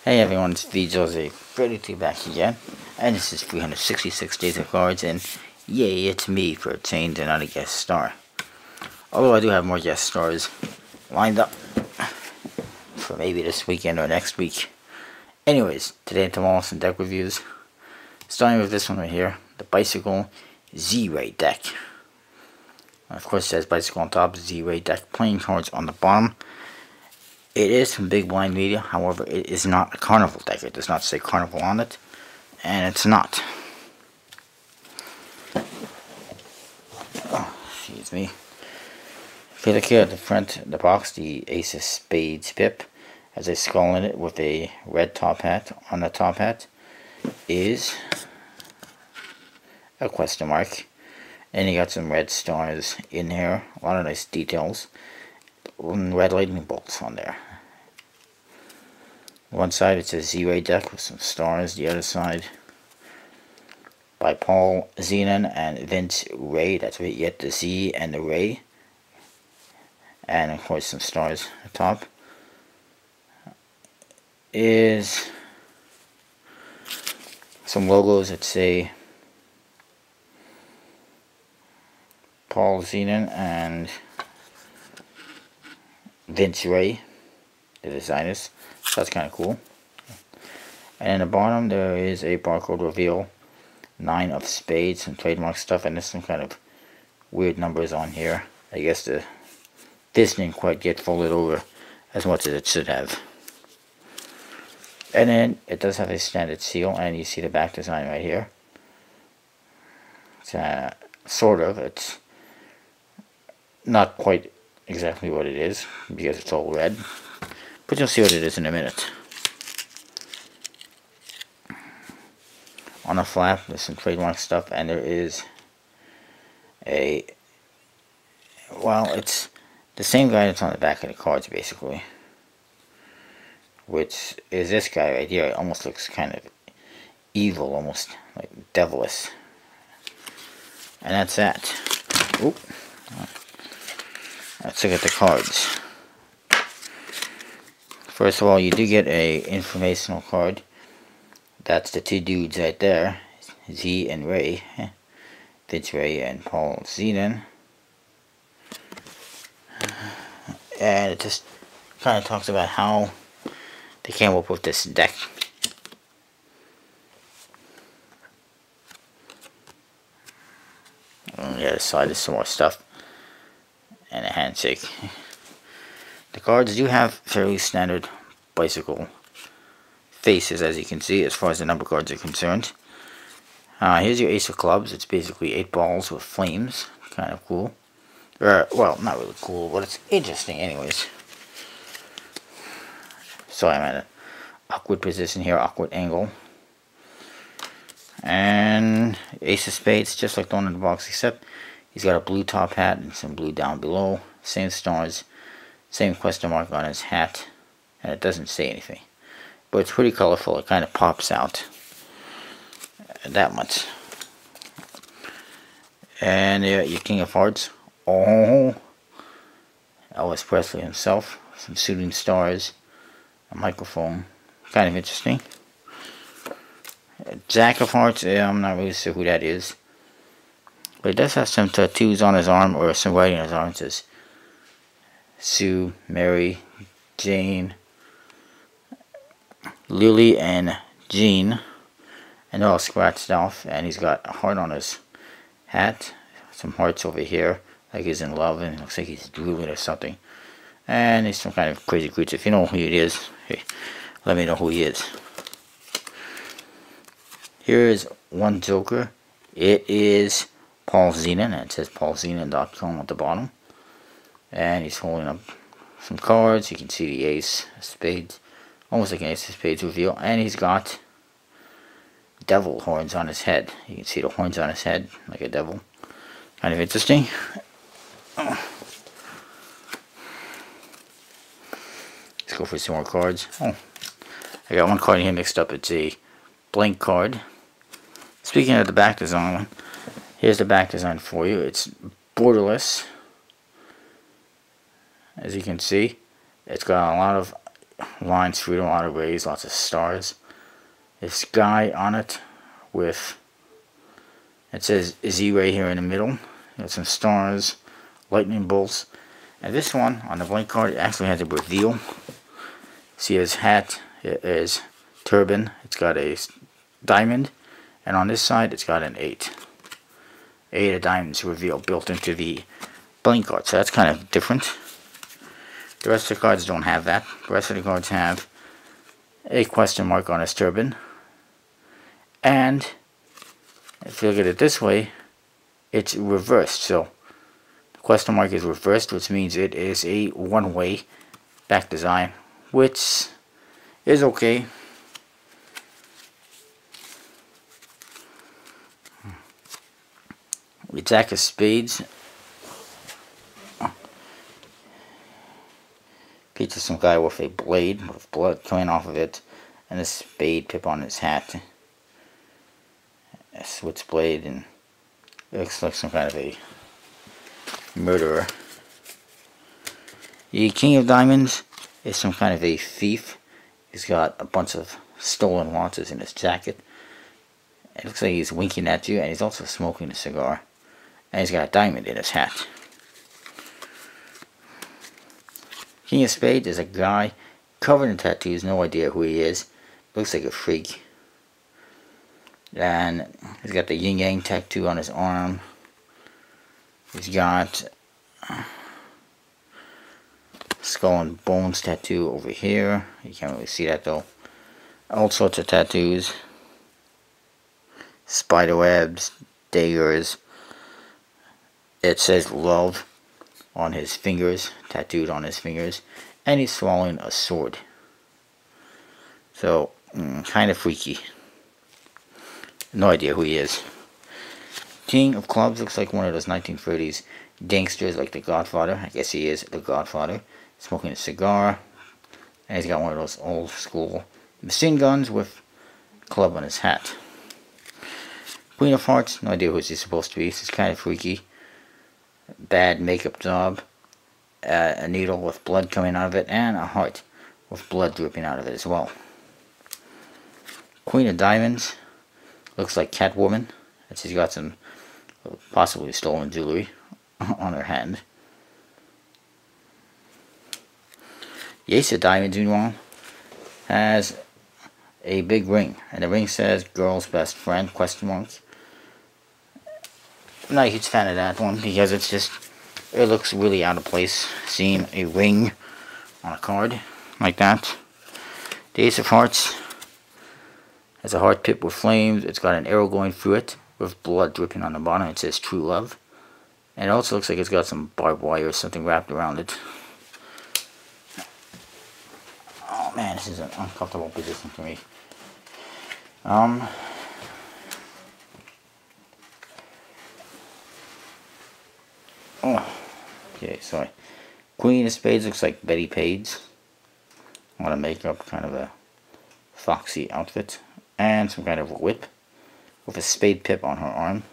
Hey everyone, it's VJose, ready to be back again, and this is 366 Days of Cards, and yay, it's me for a change and not a guest star. Although I do have more guest stars lined up for maybe this weekend or next week. Anyways, today and tomorrow some deck reviews, starting with this one right here, the Bicycle Z-Ray deck. Of course it says Bicycle on top, Z-Ray deck, playing cards on the bottom. It is from Big Blind Media, however, it is not a Carnival deck. It does not say Carnival on it, and it's not. Oh, excuse me. If you look here at the front of the box, the Ace of Spades pip has a skull in it with a red top hat. On the top hat is a question mark, and you got some red stars in here. A lot of nice details. Red lightning bolts on there. One side it's a Z-Ray deck with some stars. The other side by Paul Zenon and Vince Ray. That's right, you get the Z and the Ray. And of course some stars at the top. Is some logos that say Paul Zenon and Vince Ray, the designers. So that's kind of cool. And in the bottom there is a barcode reveal, 9 of spades, some trademark stuff, and there's some kind of weird numbers on here. I guess this didn't quite get folded over as much as it should have. And then it does have a standard seal, and you see the back design right here. It's sort of, it's not quite exactly what it is because it's all red, but you'll see what it is in a minute. On the flap there's some trademark stuff, and there is a, well, it's the same guy that's on the back of the cards basically, which is this guy right here. It almost looks kind of evil, almost like devilish, and that's that. Oop. Let's look at the cards. First of all, you do get a informational card. That's the two dudes right there, Z and Ray, Vince Ray and Paul Zenon. And it just kind of talks about how they came up with this deck. On the other side, there's some more stuff. And a handshake. The cards do have fairly standard bicycle faces, as you can see, as far as the number cards are concerned. Here's your Ace of Clubs. It's basically 8 balls with flames. Kind of cool. Well, not really cool, but it's interesting anyways. So I'm at an awkward position here, awkward angle. And Ace of Spades, just like the one in the box, except he's got a blue top hat and some blue down below. Same stars, same question mark on his hat, and it doesn't say anything. But it's pretty colorful. It kind of pops out that much. And your King of Hearts. Oh, Elvis Presley himself. Some shooting stars, a microphone. Kind of interesting. Jack of Hearts. I'm not really sure who that is. But he does have some tattoos on his arm, or some writing on his arm. It says Sue, Mary, Jane, Lily, and Jean. And they're all scratched off. And he's got a heart on his hat. Some hearts over here, like he's in love, and it looks like he's drooling or something. And he's some kind of crazy creature. If you know who it is, hey, let me know who he is. Here is one Joker. It is Paul Zenon, and it says paulzenon.com at the bottom. And he's holding up some cards. You can see the Ace of Spades, almost like an Ace of Spades reveal. And he's got devil horns on his head. You can see the horns on his head, like a devil. Kind of interesting. Let's go for some more cards. Oh, I got one card here mixed up. It's a blank card. Speaking of the back design, here's the back design for you. It's borderless, as you can see. It's got a lot of lines through it, a lot of rays, lots of stars. This guy on it with, it says Z right here in the middle. Got some stars, lightning bolts. And this one on the blank card, it actually has a reveal. See his hat, his turban, it's got a diamond, and on this side it's got an 8. 8 of diamonds reveal built into the blank card, so that's kind of different. The rest of the cards don't have that. The rest of the cards have a question mark on his turban, and if you look at it this way, it's reversed. So the question mark is reversed, which means it is a one-way back design, which is okay. The Jack of Spades features some guy with a blade with blood coming off of it, and a spade pip on his hat. A switchblade, and it looks like some kind of a murderer. The King of Diamonds is some kind of a thief. He's got a bunch of stolen watches in his jacket. It looks like he's winking at you, and he's also smoking a cigar. And he's got a diamond in his hat. King of Spades is a guy covered in tattoos, no idea who he is. Looks like a freak. And he's got the yin yang tattoo on his arm. He's got skull and bones tattoo over here. You can't really see that though. All sorts of tattoos. Spider webs, daggers. It says love on his fingers, tattooed on his fingers, and he's swallowing a sword. So, kind of freaky. No idea who he is. King of Clubs looks like one of those 1930s gangsters like the Godfather. I guess he is the Godfather. Smoking a cigar, and he's got one of those old school machine guns with a club on his hat. Queen of Hearts, no idea who he's supposed to be. This is kind of freaky. Bad makeup job. A needle with blood coming out of it, and a heart with blood dripping out of it as well. Queen of Diamonds looks like Catwoman, and she's got some possibly stolen jewelry on her hand. The Ace of Diamonds, meanwhile, has a big ring, and the ring says "Girl's Best Friend?" question mark. I'm not a huge fan of that one because it's just, it looks really out of place seeing a ring on a card like that. The Ace of Hearts has a heart pip with flames. It's got an arrow going through it with blood dripping on the bottom. It says "True Love," and it also looks like it's got some barbed wire or something wrapped around it. Oh man, this is an uncomfortable position for me. Oh, okay, sorry. Queen of Spades looks like Betty Page. A lot of makeup, kind of a foxy outfit, and some kind of a whip with a spade pip on her arm.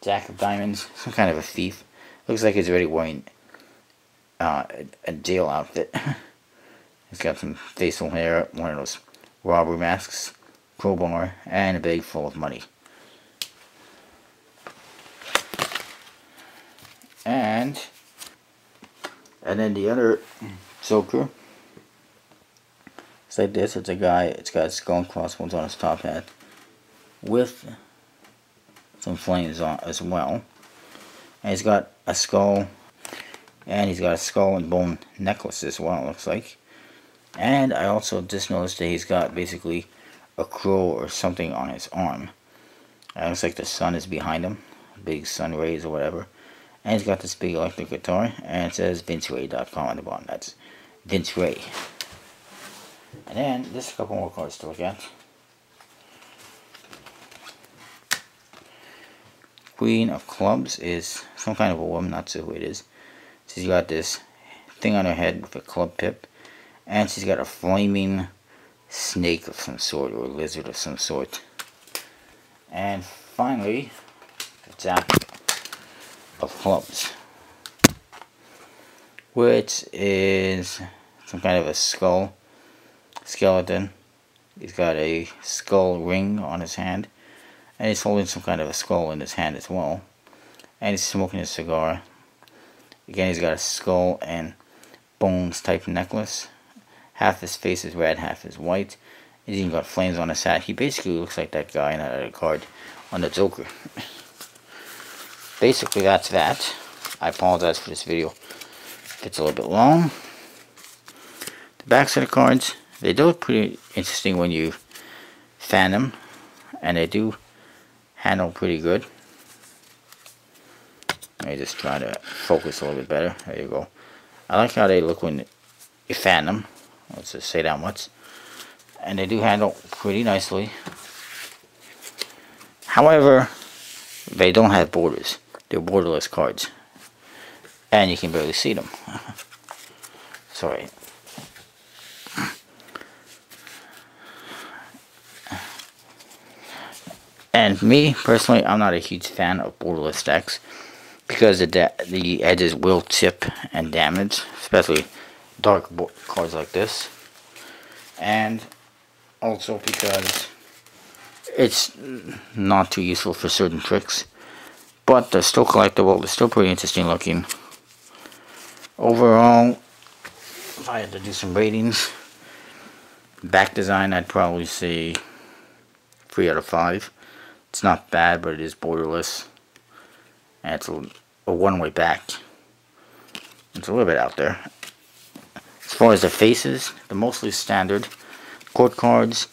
Jack of Diamonds, some kind of a thief. Looks like he's already wearing a jail outfit. He's got some facial hair, one of those robber masks, crowbar, and a bag full of money. And then the other Joker, it's like this. It's a guy, it's got skull and crossbones on his top hat with some flames on as well. And he's got a skull, and he's got a skull and bone necklace as well, it looks like. And I also just noticed that he's got basically a crow or something on his arm. It looks like the sun is behind him, big sun rays or whatever. And he's got this big electric guitar, and it says VinceRay.com on the bottom. That's Vince Ray. And then there's a couple more cards to look at. Queen of Clubs is some kind of a woman, not sure who it is. She's got this thing on her head with a club pip, and she's got a flaming snake of some sort, or a lizard of some sort. And finally, the Jack of Clubs, which is some kind of a skull skeleton. He's got a skull ring on his hand, and he's holding some kind of a skull in his hand as well. And he's smoking a cigar. Again, he's got a skull and bones type necklace. Half his face is red, half is white. He's even got flames on his hat. He basically looks like that guy in that card on the Joker. Basically, that's that. I apologize for this video if it's a little bit long. The backs of the cards, they do look pretty interesting when you fan them, and they do handle pretty good. Let me just try to focus a little bit better. There you go. I like how they look when you fan them. Let's just say that much. And they do handle pretty nicely. However, they don't have borders. They're borderless cards. And you can barely see them. Sorry. And me, personally, I'm not a huge fan of borderless decks, because the edges will chip and damage, especially dark cards like this. And also because it's not too useful for certain tricks. But they're still collectible, they're still pretty interesting looking. Overall, if I had to do some ratings, back design, I'd probably say 3 out of 5. It's not bad, but it is borderless. And it's a one-way back. It's a little bit out there. As far as the faces, they're mostly standard. Court cards.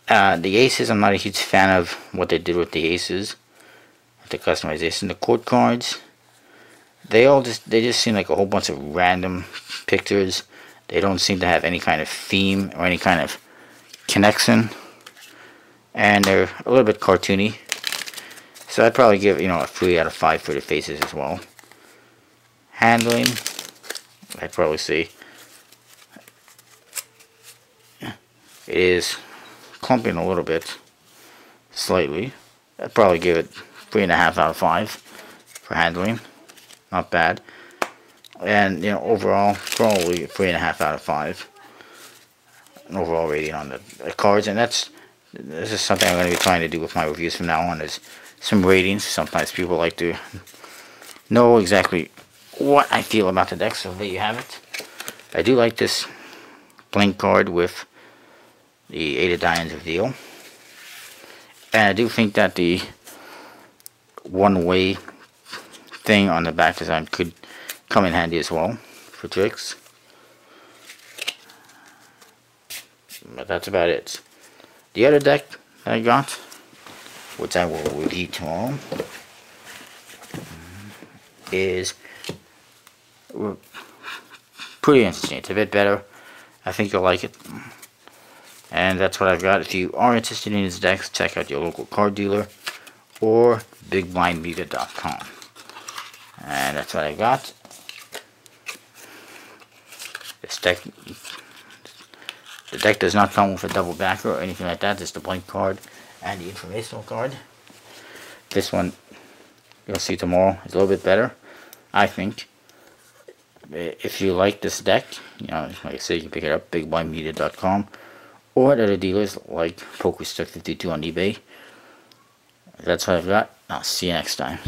The aces, I'm not a huge fan of what they did with the aces. The customization. The court cards, they just seem like a whole bunch of random pictures. They don't seem to have any kind of theme or any kind of connection. And they're a little bit cartoony. So I'd probably give, a 3 out of 5 for the faces as well. Handling, I'd probably say it is clumping a little bit, slightly. I'd probably give it 3.5 out of 5 for handling. Not bad. And, overall, probably 3.5 out of 5. An overall rating on the cards. And this is something I'm going to be trying to do with my reviews from now on, is some ratings. Sometimes people like to know exactly what I feel about the deck, so there you have it. I do like this blank card with the 8 of Diamonds reveal. And I do think that the one-way thing on the back design could come in handy as well for tricks. But that's about it. The other deck that I got, which I will review tomorrow, is pretty interesting. It's a bit better. I think you'll like it. And that's what I've got. If you are interested in these decks, check out your local card dealer or bigblindmedia.com. And that's what I got. This deck, the deck does not come with a double backer or anything like that. Just the blank card and the informational card. This one, you'll see tomorrow, is a little bit better, I think. If you like this deck, like I said, you can pick it up, bigblindmedia.com, or at other dealers like PokerStar52 on eBay. That's what I've got. I'll see you next time.